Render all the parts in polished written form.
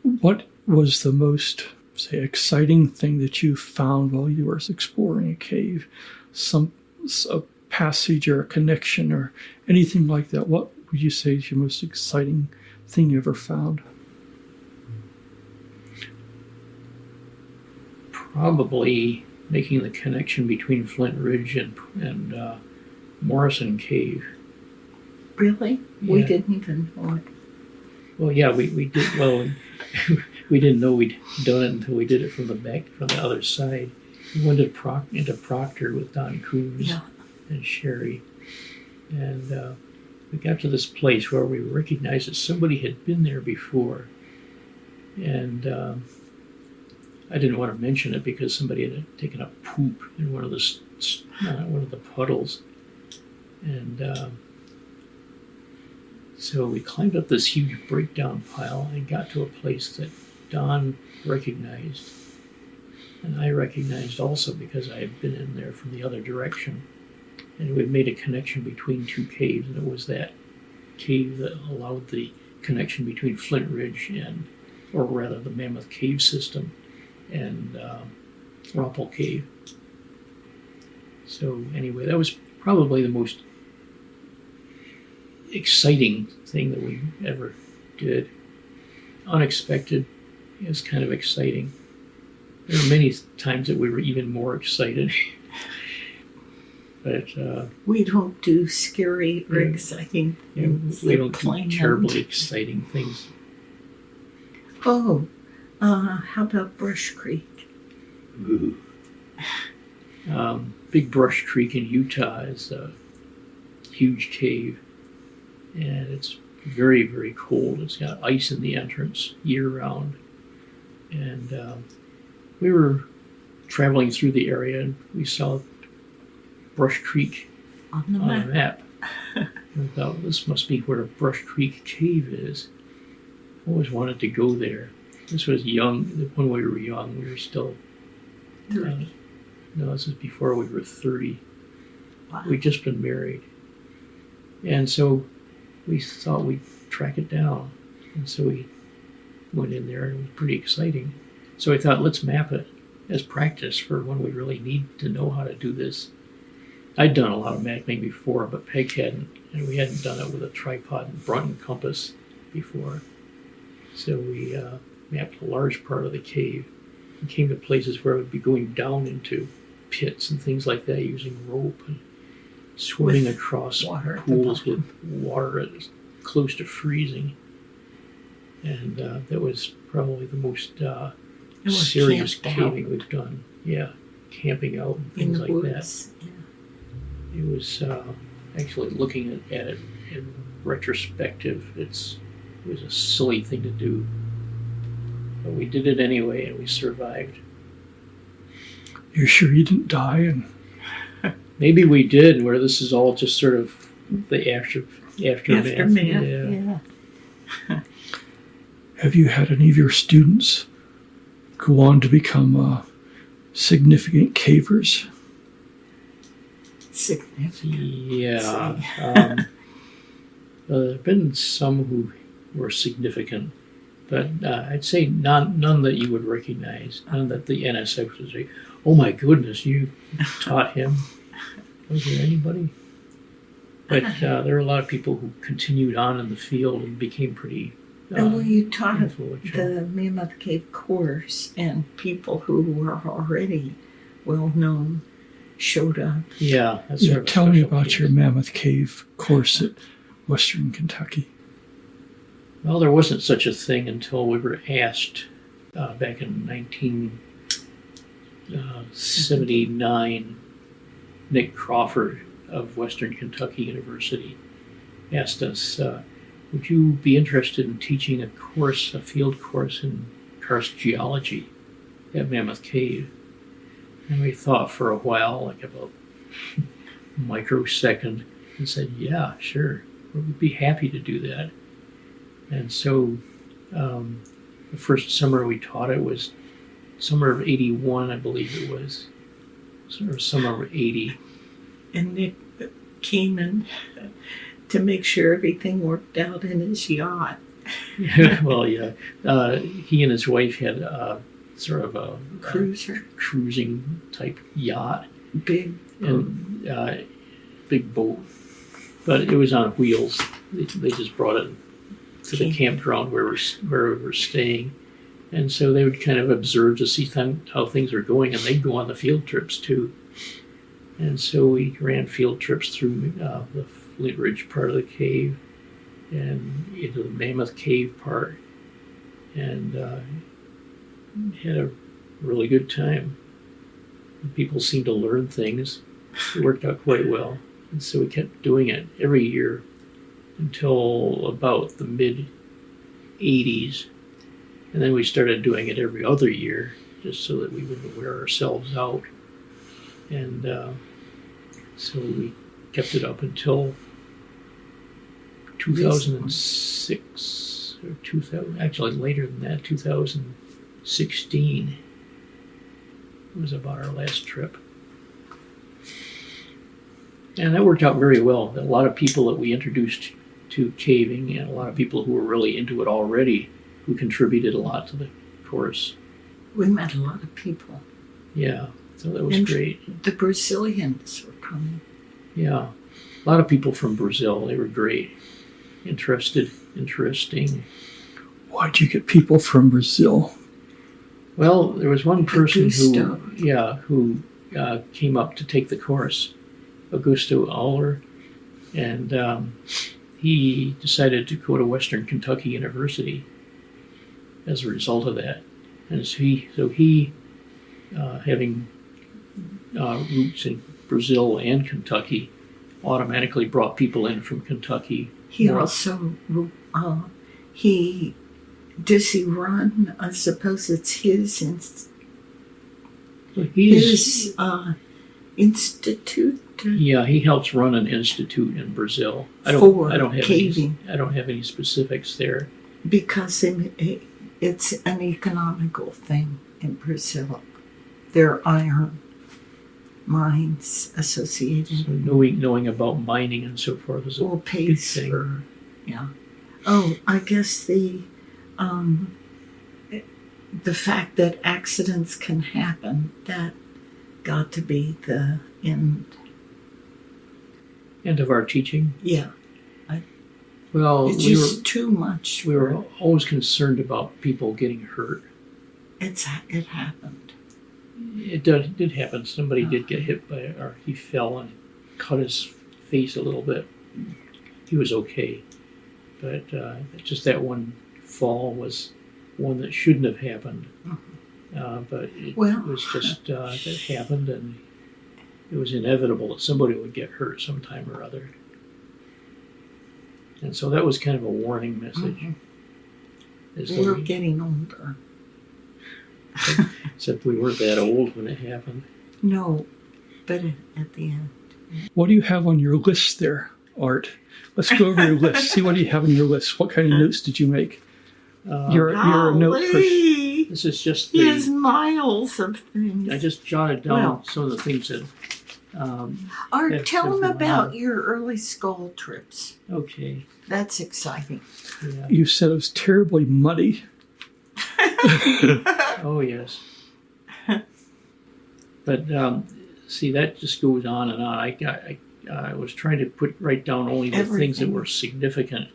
What was the most, say, exciting thing that you found while you were exploring a cave? A passage or a connection or anything like that? What would you say is your most exciting thing you ever found? Probably making the connection between Flint Ridge and Morrison Cave. Really? Yeah. We didn't even know it. Well, yeah, we did. Well, we didn't know we'd done it until we did it from the other side. We went into Proctor with Don Coombs and Sherry, and we got to this place where we recognized that somebody had been there before, and I didn't want to mention it because somebody had taken a poop in one of the puddles, and so we climbed up this huge breakdown pile and got to a place that Don recognized, and I recognized also because I had been in there from the other direction, and we made a connection between two caves, and it was that cave that allowed the connection between Flint Ridge or rather the Mammoth Cave system, and Rumpel Cave. So anyway, that was probably the most exciting thing that we ever did. Unexpected. It was kind of exciting. There were many times that we were even more excited. But we don't do scary or exciting things. We don't do terribly exciting things. Oh, how about Brush Creek? Ooh. Big Brush Creek in Utah is a huge cave, and it's very, very cold. It's got ice in the entrance year-round. And we were traveling through the area, and we saw Brush Creek on the map. And we thought, this must be where Brush Creek Cave is. I always wanted to go there. This was young. When we were young, we were still 30. No, this is before we were 30. Wow. We'd just been married. And so we thought we'd track it down. And so we went in there, and it was pretty exciting. So I thought, let's map it as practice for when we really need to know how to do this. I'd done a lot of mapping before, but Peg hadn't, and we hadn't done it with a tripod and Brunton compass before. So we mapped a large part of the cave and came to places where it would be going down into pits and things like that using rope and swimming across pools with water at close to freezing. And that was probably the most serious caving we've done. Yeah, camping out and things like that. Yeah. It was actually looking at it in retrospective, it was a silly thing to do. But we did it anyway, and we survived. You're sure you didn't die? And maybe we did, where this is all just sort of the aftermath. Yeah. Have you had any of your students go on to become significant cavers? Significant. Yeah. There have been some who were significant, but I'd say none that you would recognize, none that the NSF would say, oh my goodness, you taught him. Was there anybody? But there are a lot of people who continued on in the field and became pretty well, you taught the Mammoth Cave course, and people who were already well-known showed up. Yeah. Tell me about your Mammoth Cave course at Western Kentucky. Well, there wasn't such a thing until we were asked back in 1979. Nick Crawford of Western Kentucky University asked us, would you be interested in teaching a field course in karst geology at Mammoth Cave? And we thought for a while, like about a microsecond, and said, yeah, sure, we'd be happy to do that. And so the first summer we taught it was summer of 81, I believe it was, or summer of 80. And Nick came in to make sure everything worked out in his yacht. Well, yeah. He and his wife had sort of a Cruiser, cruising type yacht big. and big boat, but it was on wheels. They just brought it to the campground where we were staying, and so they would kind of observe to see how things were going, and they'd go on the field trips too. And so we ran field trips through the Flint Ridge part of the cave and into the Mammoth Cave part, and had a really good time. People seemed to learn things. It worked out quite well. And so we kept doing it every year until about the mid-'80s. And then we started doing it every other year just so that we wouldn't wear ourselves out. And so we kept it up until 2006, or 2000, actually later than that, 2016 was about our last trip. And that worked out very well. A lot of people that we introduced to caving, and a lot of people who were really into it already, who contributed a lot to the course. We met a lot of people. Yeah, so that was great. The Brazilians were coming. Yeah, a lot of people from Brazil. They were great. Interesting. Why'd you get people from Brazil? Well, there was one person Augusto. who came up to take the course, Augusto Aller, and he decided to go to Western Kentucky University as a result of that. And so he having roots in Brazil and Kentucky, automatically brought people in from Kentucky. He also, does he run, I suppose it's his institute? Yeah, he helps run an institute in Brazil. I don't have any specifics there. Because it's an economical thing in Brazil. There are iron mines associated. So knowing about mining and so forth is a big thing. Yeah. Oh, I guess the fact that accidents can happen, that got to be the end. End of our teaching? Yeah. Well, it's just too much. We were always concerned about people getting hurt. It happened. It did happen. Somebody did get hit or he fell and cut his face a little bit. He was okay. But just that one fall was one that shouldn't have happened. But it was just, it happened, and it was inevitable that somebody would get hurt sometime or other. And so that was kind of a warning message. We're getting older. Except we weren't that old when it happened. No, but at the end. What do you have on your list there, Art? Let's go over your list. See what do you have on your list. What kind of notes did you make? You're a note person. This is just he has miles of things. I just jotted down some of the things that. Art, tell them about your early school trips. Okay. That's exciting. Yeah. You said it was terribly muddy. Oh, yes. But see, that just goes on and on. I was trying to write down only the things that were significant.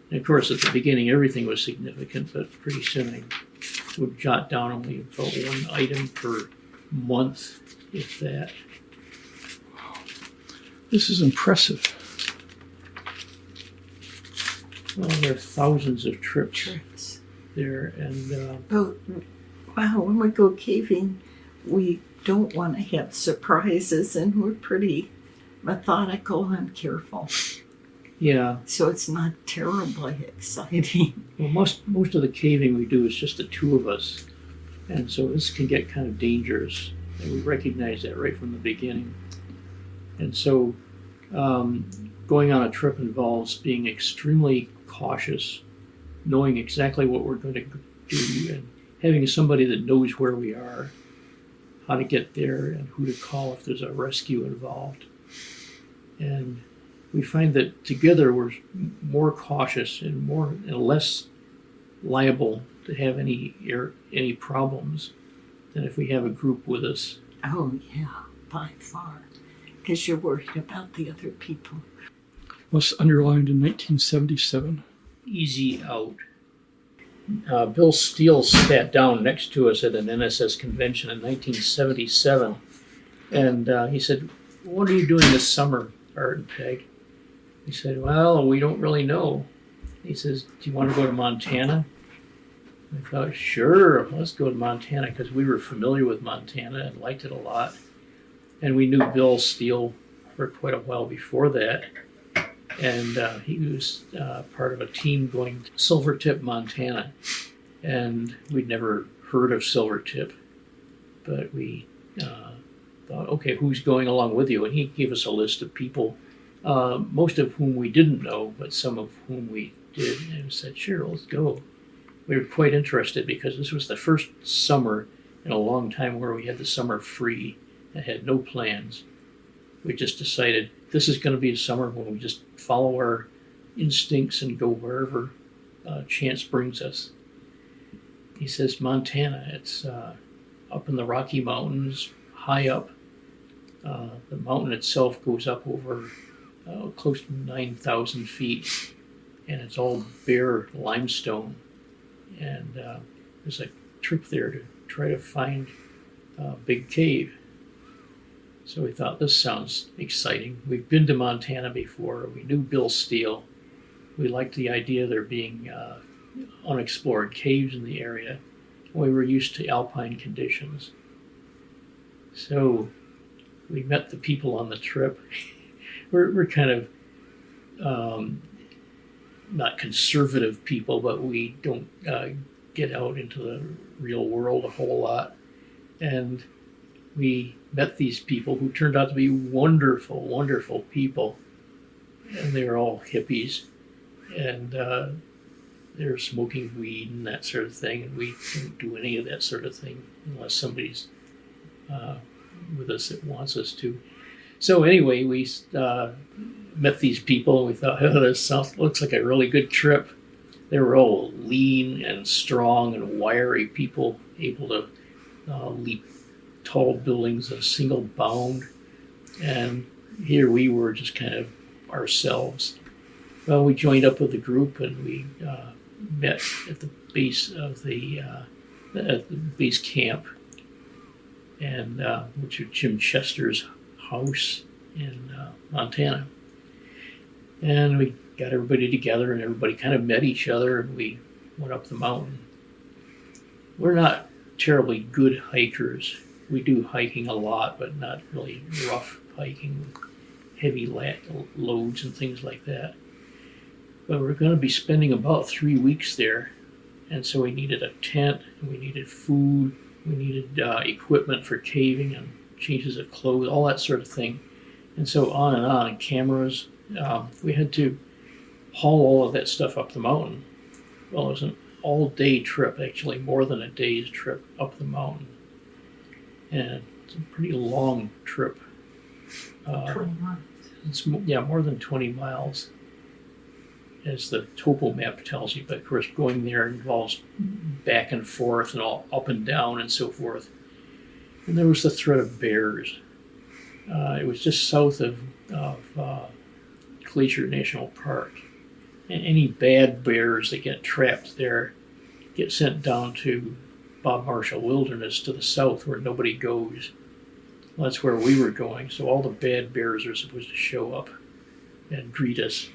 And of course, at the beginning, everything was significant, but pretty soon I would jot down only about one item per month, if that. This is impressive. Well, there are thousands of trips there, and when we go caving, we don't want to have surprises, and we're pretty methodical and careful. Yeah. So it's not terribly exciting. Well, most of the caving we do is just the two of us, and so this can get kind of dangerous, and we recognize that right from the beginning. And so going on a trip involves being extremely cautious, knowing exactly what we're going to do, and having somebody that knows where we are, how to get there, and who to call if there's a rescue involved. And we find that together we're more cautious and less liable to have any problems than if we have a group with us. Oh, yeah, by far. Because you're worried about the other people. Was underlined in 1977. Easy out. Bill Steele sat down next to us at an NSS convention in 1977, and he said, "What are you doing this summer, Art and Peg?" He said, "Well, we don't really know." He says, "Do you want to go to Montana?" I thought, sure, let's go to Montana, because we were familiar with Montana and liked it a lot. And we knew Bill Steele for quite a while before that. And he was part of a team going to Silvertip, Montana. And we'd never heard of Silvertip, but we thought, okay, who's going along with you? And he gave us a list of people, most of whom we didn't know, but some of whom we did. And we said, sure, let's go. We were quite interested because this was the first summer in a long time where we had the summer free and had no plans. We just decided this is going to be a summer when we just follow our instincts and go wherever chance brings us. He says, Montana, it's up in the Rocky Mountains, high up. The mountain itself goes up over close to 9,000 feet, and it's all bare limestone. And there's a trip there to try to find a big cave. So we thought, this sounds exciting. We've been to Montana before. We knew Bill Steele. We liked the idea of there being unexplored caves in the area. We were used to alpine conditions. So we met the people on the trip. We're kind of not conservative people, but we don't get out into the real world a whole lot. And we met these people who turned out to be wonderful, wonderful people. And they were all hippies. And they were smoking weed and that sort of thing. And we don't do any of that sort of thing unless somebody's with us that wants us to. So anyway, we met these people and we thought, oh, this looks like a really good trip. They were all lean and strong and wiry people, able to leap tall buildings in a single bound. And here we were just kind of ourselves. Well, we joined up with the group and we met at the base of at the base camp, and which was Jim Chester's house in Montana. And we got everybody together and everybody kind of met each other and we went up the mountain. We're not terribly good hikers. We do hiking a lot, but not really rough hiking, heavy loads and things like that. But we're going to be spending about 3 weeks there. And so we needed a tent, and we needed food, we needed equipment for caving and changes of clothes, all that sort of thing. And so on and cameras. We had to haul all of that stuff up the mountain. Well, it was an all-day trip, actually more than a day's trip up the mountain. And it's a pretty long trip. 20 miles. It's more than 20 miles, as the topo map tells you. But of course, going there involves back and forth and all up and down and so forth. And there was the threat of bears. It was just south of Glacier National Park. And any bad bears that get trapped there get sent down to Bob Marshall Wilderness to the south where nobody goes. Well, that's where we were going. So all the bad bears are supposed to show up and greet us.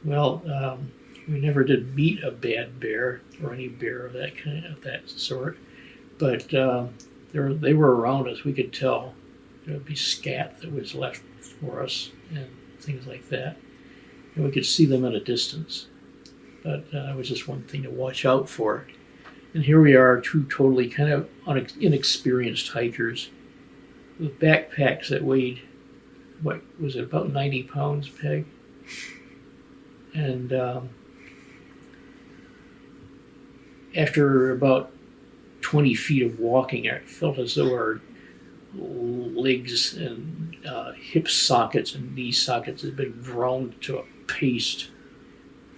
Well, we never did meet a bad bear or any bear of that sort, but they were around us. We could tell. There would be scat that was left for us and things like that, and we could see them at a distance. But it was just one thing to watch out for. And here we are, two totally kind of inexperienced hikers with backpacks that weighed, what was it, about 90 pounds, Peg? And after about 20 feet of walking, I felt as though our legs and hip sockets and knee sockets had been ground to a paste,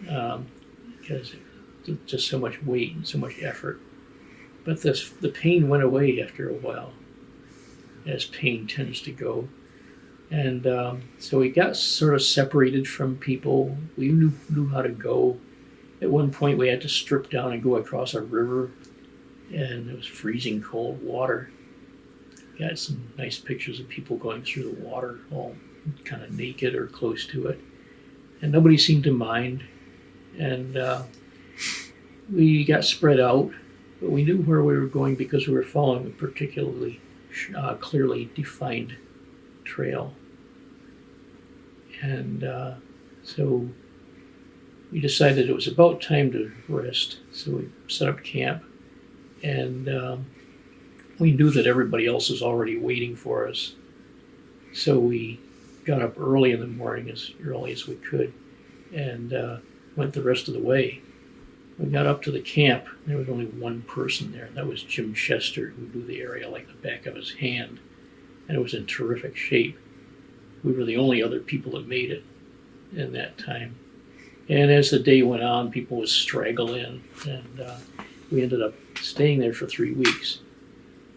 because just so much weight and so much effort. But the pain went away after a while, as pain tends to go. And so we got sort of separated from people. We knew how to go. At one point, we had to strip down and go across a river, and it was freezing cold water. Got some nice pictures of people going through the water, all kind of naked or close to it. And nobody seemed to mind. And we got spread out, but we knew where we were going because we were following a particularly clearly defined trail. And so we decided it was about time to rest. So we set up camp, and we knew that everybody else was already waiting for us. So we got up early in the morning, as early as we could, and went the rest of the way. We got up to the camp. There was only one person there, and that was Jim Chester, who knew the area like the back of his hand, and it was in terrific shape. We were the only other people that made it in that time. And as the day went on, people would straggle in, and we ended up staying there for 3 weeks.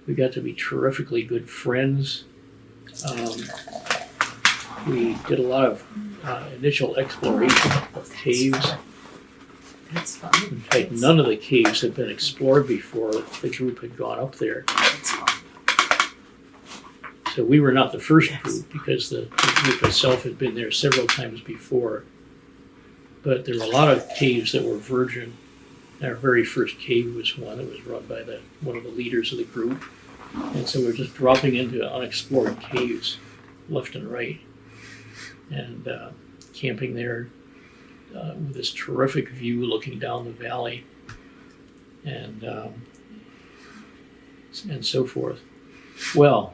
We got to be terrifically good friends. We did a lot of initial exploration of caves. That's fun. In fact, none of the caves had been explored before the group had gone up there. That's fun. So we were not the first group, because the group itself had been there several times before. But there were a lot of caves that were virgin. Our very first cave was one that was run by one of the leaders of the group. And so we were just dropping into unexplored caves left and right, and camping there with this terrific view looking down the valley, and so forth. Well,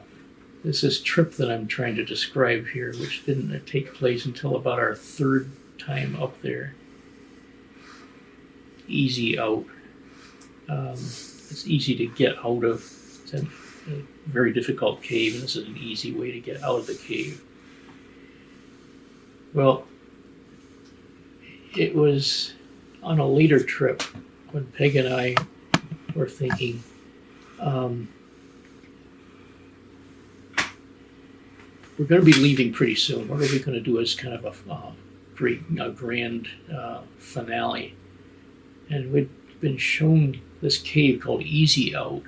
this trip that I'm trying to describe here, which didn't take place until about our third time up there. Easy out. It's easy to get out of. It's a very difficult cave, and this is an easy way to get out of the cave. Well, it was on a later trip when Peg and I were thinking, we're going to be leaving pretty soon. What are we going to do as kind of a grand finale? And we'd been shown this cave called Easy Out,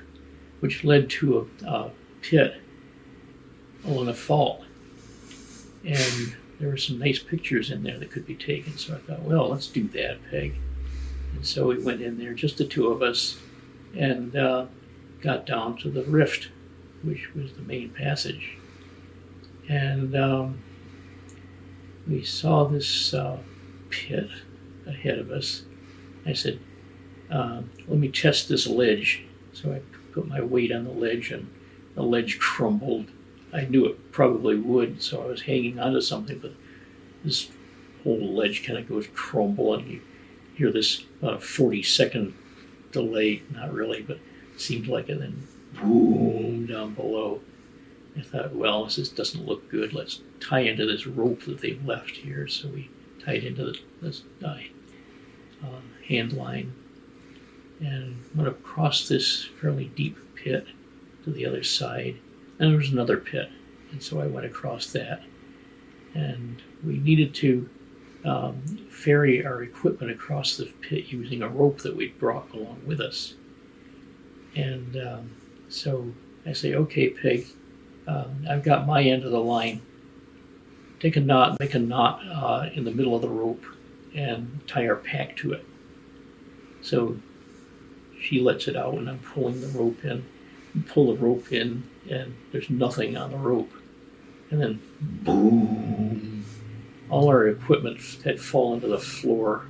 which led to a pit along a fault. And there were some nice pictures in there that could be taken. So I thought, well, let's do that, Peg. And so we went in there, just the two of us, and got down to the rift, which was the main passage. And we saw this pit ahead of us. I said, let me test this ledge. So I put my weight on the ledge, and the ledge crumbled. I knew it probably would, so I was hanging onto something, but this whole ledge kind of goes crumble, and you hear this 40-second delay. Not really, but it seemed like it. Then boom, down below. I thought, well, this doesn't look good. Let's tie into this rope that they've left here. So we tied into this hand line and went across this fairly deep pit to the other side. And there was another pit, and so I went across that. And we needed to ferry our equipment across the pit using a rope that we'd brought along with us. And so I say, okay, Peg, I've got my end of the line. Take a knot, make a knot in the middle of the rope, and tie our pack to it. So she lets it out, and I'm pulling the rope in. Pull the rope in, and there's nothing on the rope. And then boom, all our equipment had fallen to the floor.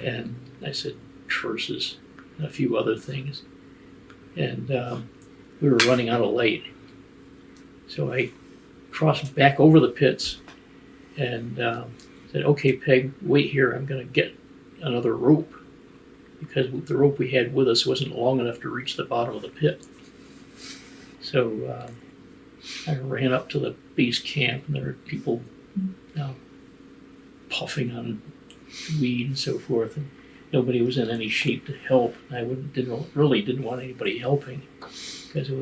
And I said curses and a few other things. And we were running out of light. So I crossed back over the pits and said, okay, Peg, wait here. I'm going to get another rope, because the rope we had with us wasn't long enough to reach the bottom of the pit. So I ran up to the base camp, and there were people puffing on weed and so forth. And nobody was in any shape to help. I didn't want anybody helping because it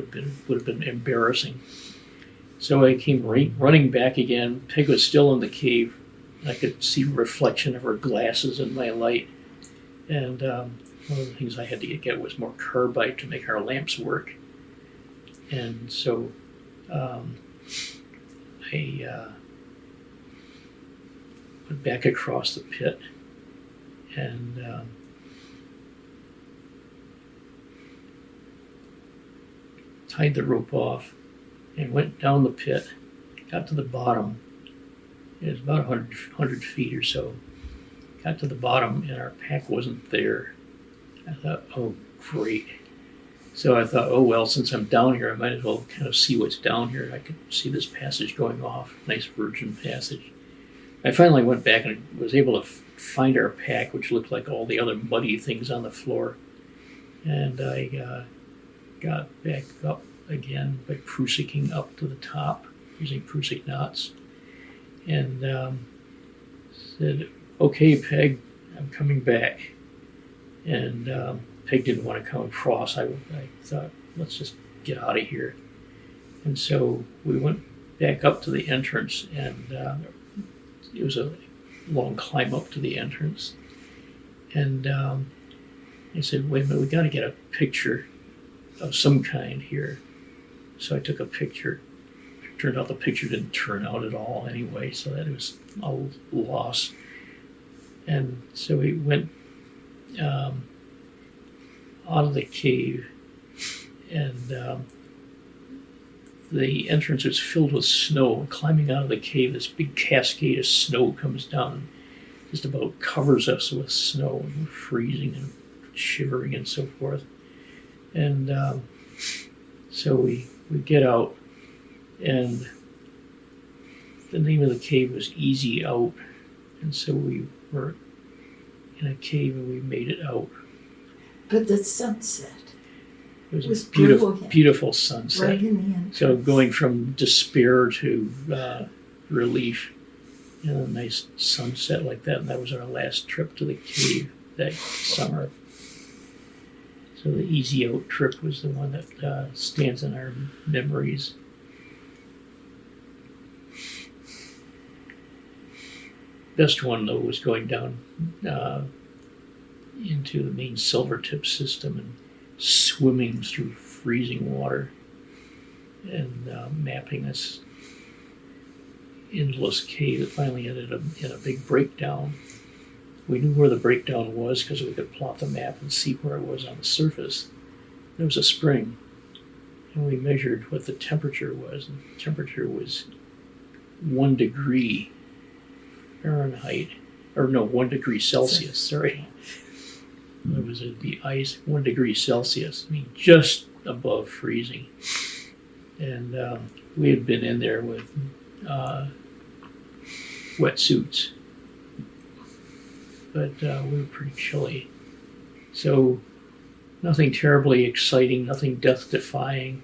would have been embarrassing. So I came running back again. Peg was still in the cave. I could see the reflection of her glasses in my light. And one of the things I had to get was more carbide to make our lamps work. And so I went back across the pit and tied the rope off and went down the pit, got to the bottom. It was about 100 feet or so. Got to the bottom and our pack wasn't there. I thought, oh, great. So I thought, oh, well, since I'm down here, I might as well kind of see what's down here. I could see this passage going off, nice virgin passage. I finally went back and was able to find our pack, which looked like all the other muddy things on the floor. And I got back up again by prusicking up to the top, using prusik knots. And said, okay, Peg, I'm coming back. And Peg didn't want to come across. I thought, let's just get out of here. And so we went back up to the entrance, and it was a long climb up to the entrance. And I said, wait a minute, we got to get a picture of some kind here. So I took a picture. Turned out the picture didn't turn out at all anyway, so that was a loss. And so we went out of the cave, and the entrance was filled with snow. And climbing out of the cave, this big cascade of snow comes down and just about covers us with snow, and we're freezing and shivering and so forth. And so we get out, and the name of the cave was Easy Out. And so we were in a cave and we made it out. But the sunset. It was a beautiful, beautiful sunset. Right in the entrance. So going from despair to relief, a nice sunset like that. And that was our last trip to the cave that summer. So the Easy Out trip was the one that stands in our memories. Best one, though, was going down into the main Silvertip system and swimming through freezing water and mapping this endless cave that finally ended up in a big breakdown. We knew where the breakdown was because we could plot the map and see where it was on the surface. There was a spring, and we measured what the temperature was. And the temperature was 1 degree Fahrenheit, or no, 1 degree Celsius, sorry. It was the ice, 1 degree Celsius, I mean, just above freezing. And we had been in there with wetsuits, but we were pretty chilly. So nothing terribly exciting, nothing death-defying.